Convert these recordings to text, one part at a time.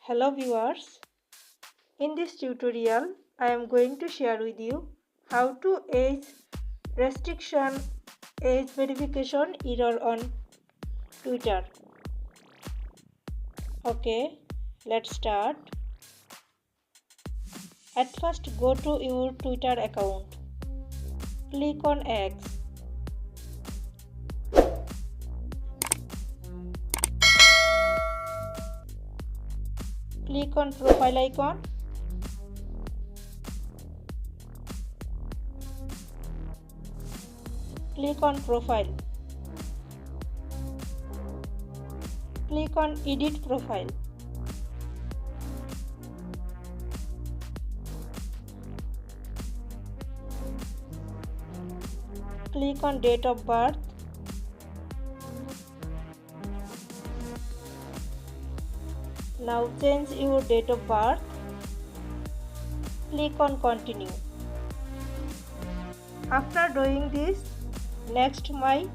Hello viewers, in this tutorial I am going to share with you how to age restriction age verification error on Twitter. Okay, let's start. At first go to your Twitter account. Click on X. Click on profile icon. Click on profile. Click on edit profile. Click on date of birth. Now change your date of birth. Click on continue. After doing this, next my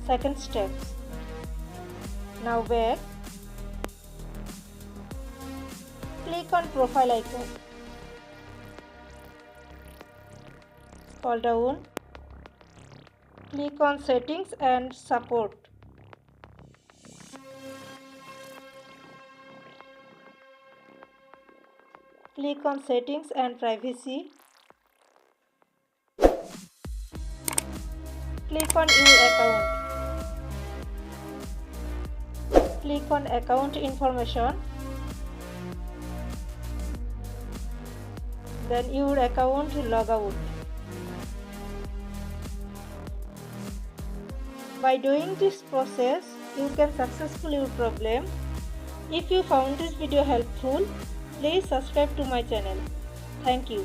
second steps. Now back. Click on profile icon. Scroll down. Click on settings and support. Click on settings and privacy. Click on your account. Click on account information. Then your account log out. By doing this process, you can successfully your problem. If you found this video helpful, please subscribe to my channel. Thank you.